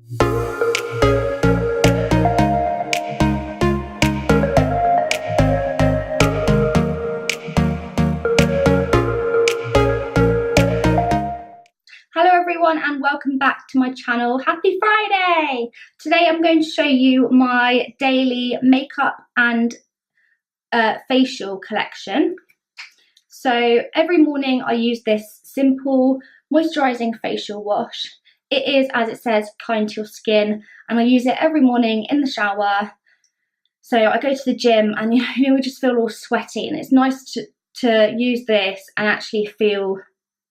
Hello everyone and welcome back to my channel. Happy Friday! Today I'm going to show you my daily makeup and facial collection. So every morning I use this simple moisturizing facial wash. It is, as it says, kind to your skin, and I use it every morning in the shower. So I go to the gym and we just feel all sweaty, and it's nice to use this and actually feel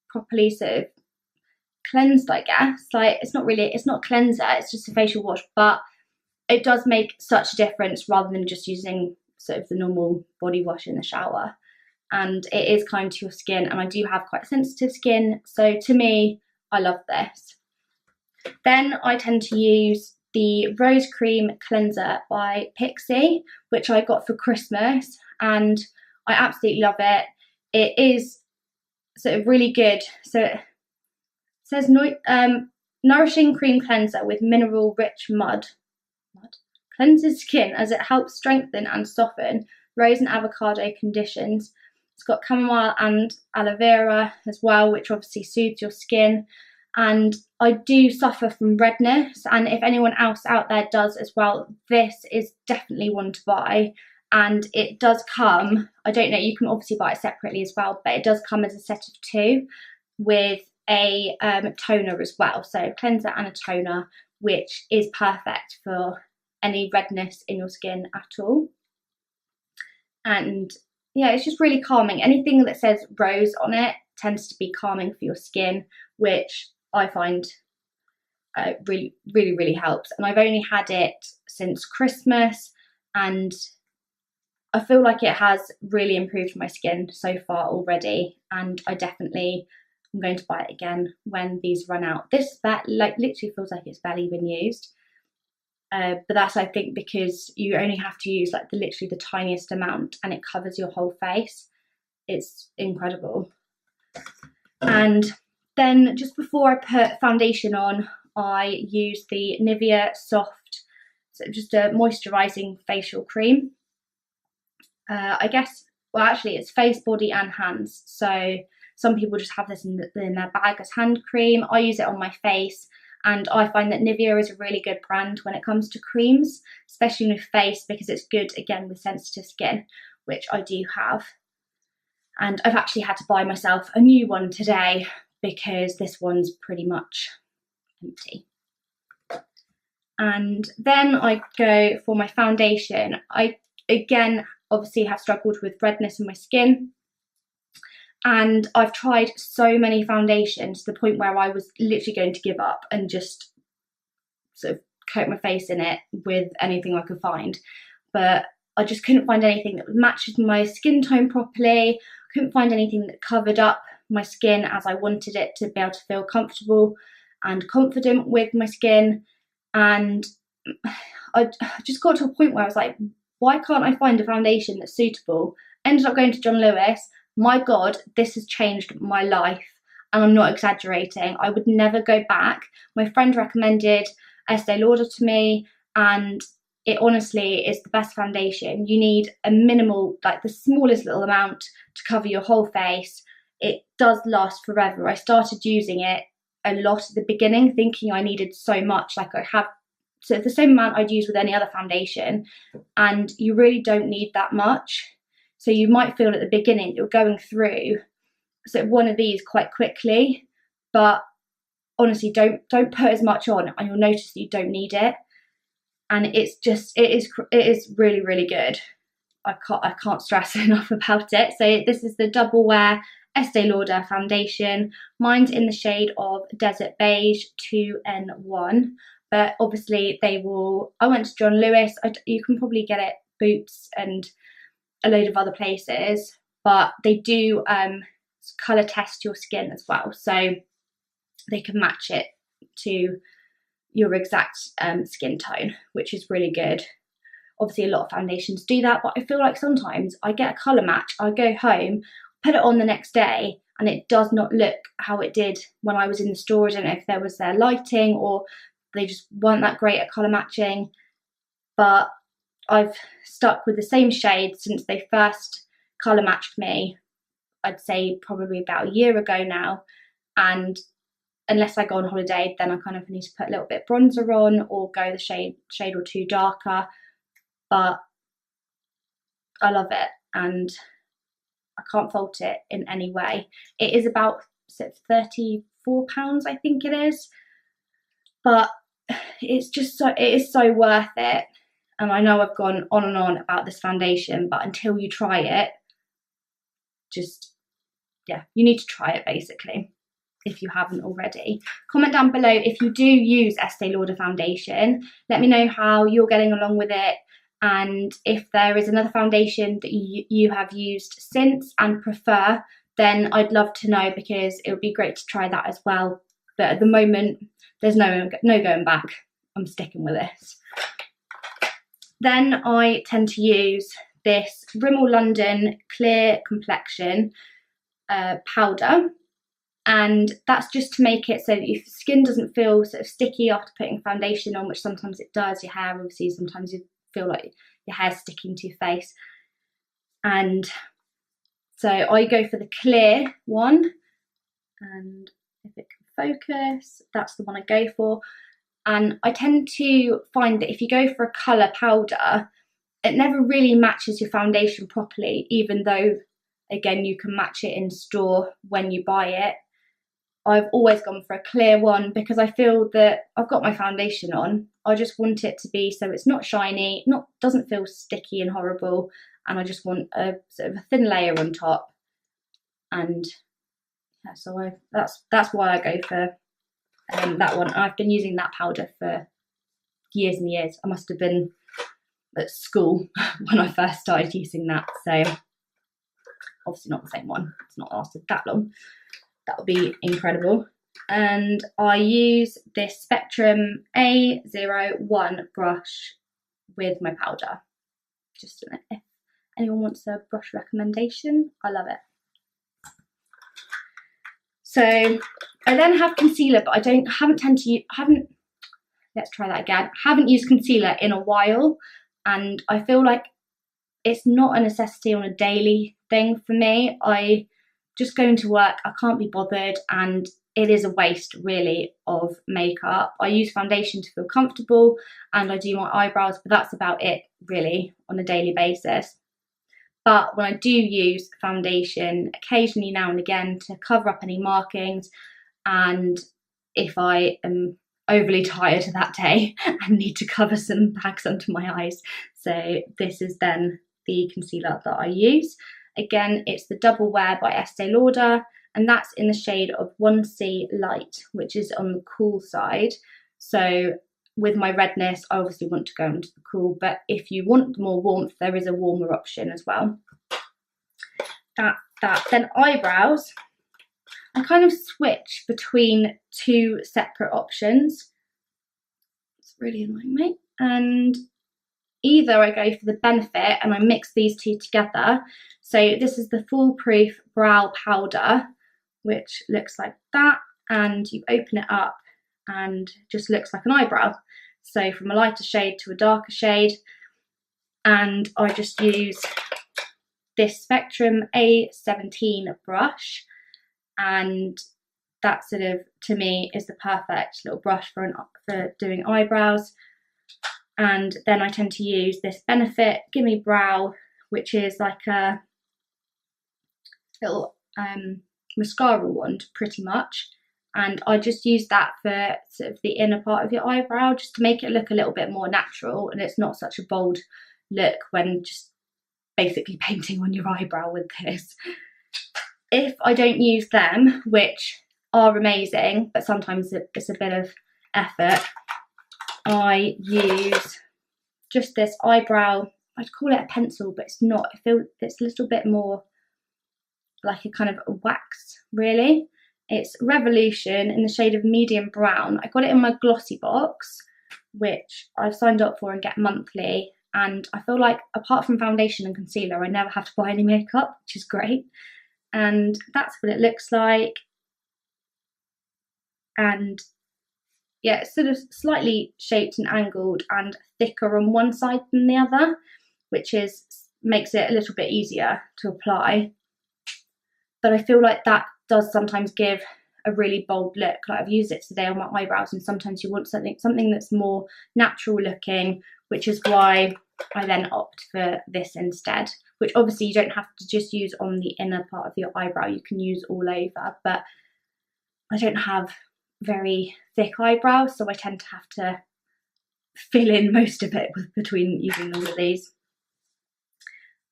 properly sort of cleansed, I guess. Like it's not cleanser, it's just a facial wash, but it does make such a difference rather than just using sort of the normal body wash in the shower. And it is kind to your skin, and I do have quite sensitive skin, so to me, I love this. Then I tend to use the Rose Cream Cleanser by Pixi, which I got for Christmas, and I absolutely love it. It is sort of really good. So it says nourishing cream cleanser with mineral rich mud. Cleanses skin as it helps strengthen and soften rose and avocado conditions. It's got chamomile and aloe vera as well, which obviously soothes your skin. And I do suffer from redness, and if anyone else out there does as well, this is definitely one to buy. And it does come, I don't know, you can obviously buy it separately as well, but it does come as a set of 2 with a toner as well, so cleanser and a toner, which is perfect for any redness in your skin at all. And yeah, it's just really calming. Anything that says rose on it tends to be calming for your skin, which I find really helps. And I've only had it since Christmas, and I feel like it has really improved my skin so far already, and I'm going to buy it again when these run out. This literally feels like it's barely been used, but that's, I think, because you only have to use like literally the tiniest amount, and it covers your whole face. It's incredible. And then just before I put foundation on, I use the Nivea Soft, so just a moisturizing facial cream. I guess, well, actually it's face, body and hands, so some people just have this in their bag as hand cream. I use it on my face, and I find that Nivea is a really good brand when it comes to creams, especially with face, because it's good, again, with sensitive skin, which I do have. And I've actually had to buy myself a new one today because this one's pretty much empty. And then I go for my foundation. I, again, obviously have struggled with redness in my skin, and I've tried so many foundations to the point where I was literally going to give up and just sort of coat my face in it with anything I could find. But I just couldn't find anything that matches my skin tone properly. Couldn't find anything that covered up my skin as I wanted it to be able to feel comfortable and confident with my skin. And I just got to a point where I was like, why can't I find a foundation that's suitable? Ended up going to John Lewis. My God, this has changed my life, and I'm not exaggerating. I would never go back. My friend recommended Estee Lauder to me, and it honestly is the best foundation. You need a minimal, like the smallest little amount to cover your whole face. It does last forever. I started using it a lot at the beginning, thinking I needed so much, like I have, so the same amount I'd use with any other foundation, and you really don't need that much. So you might feel at the beginning you're going through one of these quite quickly, but honestly, don't put as much on, and you'll notice that you don't need it. And it is really good. I can't stress enough about it. So this is the Double Wear Estee Lauder foundation. Mine's in the shade of Desert Beige 2N1, but obviously I went to John Lewis. You can probably get it Boots and a load of other places, but they do colour test your skin as well, so they can match it to your exact skin tone, which is really good. Obviously a lot of foundations do that, but I feel like sometimes I get a colour match, I go home, put it on the next day, and it does not look how it did when I was in the store. I don't know if there was their lighting or they just weren't that great at colour matching, but I've stuck with the same shade since they first colour matched me, I'd say probably about a year ago now, and unless I go on holiday, then I kind of need to put a little bit bronzer on or go the shade or two darker, but I love it and I can't fault it in any way. It is about £34, I think it is, but it's just it is so worth it. And I know I've gone on and on about this foundation, but until you try it, yeah, you need to try it basically, if you haven't already. Comment down below if you do use Estee Lauder foundation. Let me know how you're getting along with it, and if there is another foundation that you have used since and prefer, then I'd love to know, because it would be great to try that as well. But at the moment, there's no going back. I'm sticking with this. Then I tend to use this Rimmel London Clear Complexion powder, and that's just to make it so that your skin doesn't feel sort of sticky after putting foundation on, which sometimes it does. Your hair, obviously, sometimes you feel like your hair's sticking to your face. And so I go for the clear one, and if it can focus, that's the one I go for. And I tend to find that if you go for a colour powder, it never really matches your foundation properly, even though, again, you can match it in store when you buy it. I've always gone for a clear one because I feel that I've got my foundation on. I just want it to be so it's not shiny, doesn't feel sticky and horrible, and I just want a sort of a thin layer on top. And yeah, so that's why I go for that one. I've been using that powder for years and years. I must have been at school when I first started using that, so obviously not the same one. It's not lasted that long. That would be incredible. And I use this Spectrum A01 brush with my powder. Just if anyone wants a brush recommendation, I love it. So I then have concealer, but let's try that again. Haven't used concealer in a while, and I feel like it's not a necessity on a daily thing for me. I just go into work, I can't be bothered, and it is a waste really of makeup. I use foundation to feel comfortable, and I do my eyebrows, but that's about it really on a daily basis. But when I do use foundation, occasionally now and again, to cover up any markings, and if I am overly tired that day and need to cover some bags under my eyes, so this is then the concealer that I use. Again, it's the Double Wear by Estee Lauder, and that's in the shade of 1C Light, which is on the cool side. So with my redness, I obviously want to go into the cool, but if you want more warmth, there is a warmer option as well. Then eyebrows, I kind of switch between two separate options. It's really annoying me. And either I go for the Benefit and I mix these two together. So this is the Foolproof Brow Powder, which looks like that, and you open it up and just looks like an eyebrow. So from a lighter shade to a darker shade. And I just use this Spectrum A17 brush, and that sort of, to me, is the perfect little brush for doing eyebrows. And then I tend to use this Benefit Gimme Brow, which is like a little mascara wand pretty much, and I just use that for sort of the inner part of your eyebrow, just to make it look a little bit more natural, and it's not such a bold look when just basically painting on your eyebrow with this. If I don't use them, which are amazing, but sometimes it's a bit of effort, I use just this eyebrow, I'd call it a pencil, but it's not. I feel it's a little bit more like a kind of a wax, really. It's Revolution in the shade of medium brown. I got it in my glossy box, which I've signed up for and get monthly, and I feel like apart from foundation and concealer, I never have to buy any makeup, which is great. And that's what it looks like. And yeah, it's sort of slightly shaped and angled and thicker on one side than the other, which makes it a little bit easier to apply. But I feel like that does sometimes give a really bold look. Like I've used it today on my eyebrows, and sometimes you want something that's more natural looking, which is why I then opt for this instead, which obviously you don't have to just use on the inner part of your eyebrow, you can use all over, but I don't have very thick eyebrows, so I tend to have to fill in most of it between using all of these.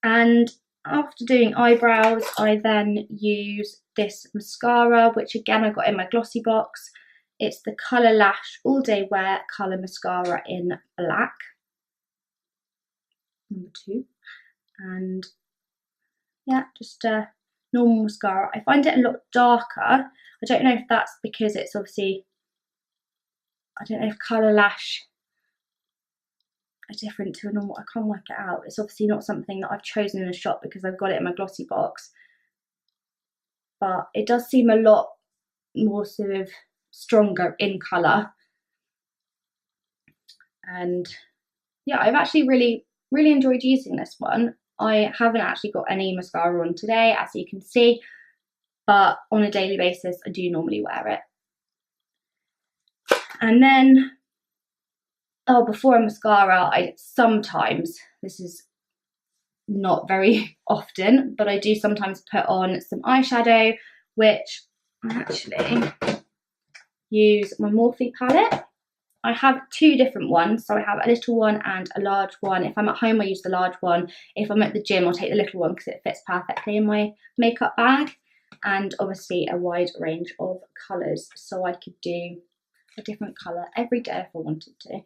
And after doing eyebrows, I then use this mascara, which again I got in my glossy box. It's the Colour Lash All Day Wear Colour Mascara in black, number 2. And yeah, just a normal mascara. I find it a lot darker. I don't know if that's because it's obviously, I don't know if Colour Lash are different to a normal, I can't work it out. It's obviously not something that I've chosen in a shop because I've got it in my glossy box. But it does seem a lot more sort of stronger in colour. And yeah, I've actually really enjoyed using this one. I haven't actually got any mascara on today, as you can see, but on a daily basis I do normally wear it. And then, oh, before a mascara, I sometimes, this is not very often, but I do sometimes put on some eyeshadow, which I actually use my Morphe palette. I have 2 different ones, so I have a little one and a large one. If I'm at home, I use the large one. If I'm at the gym, I'll take the little one because it fits perfectly in my makeup bag. And obviously a wide range of colours, so I could do a different colour every day if I wanted to.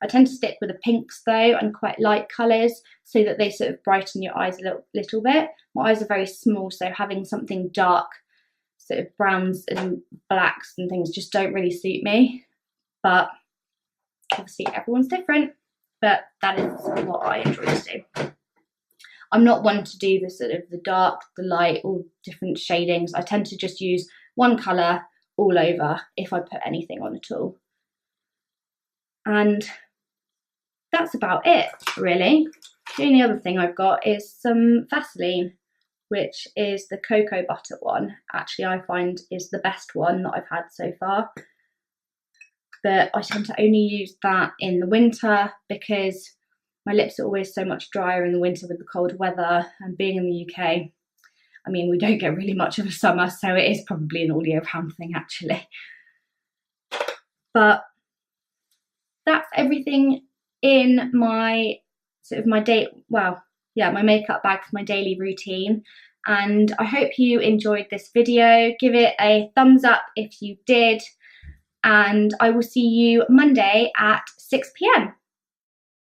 I tend to stick with the pinks though, and quite light colours, so that they sort of brighten your eyes a little bit. My eyes are very small, so having something dark, sort of browns and blacks and things just don't really suit me. But obviously everyone's different, but that is what I enjoy to do. I'm not one to do the sort of the dark, the light, all different shadings. I tend to just use one colour all over if I put anything on at all. And that's about it, really. The only other thing I've got is some Vaseline, which is the cocoa butter one. Actually, I find is the best one that I've had so far. But I tend to only use that in the winter because my lips are always so much drier in the winter with the cold weather, and being in the UK, I mean, we don't get really much of a summer, so it is probably an all year round thing actually. But that's everything in my sort of my my makeup bag for my daily routine. And I hope you enjoyed this video. Give it a thumbs up if you did, and I will see you Monday at 6 PM.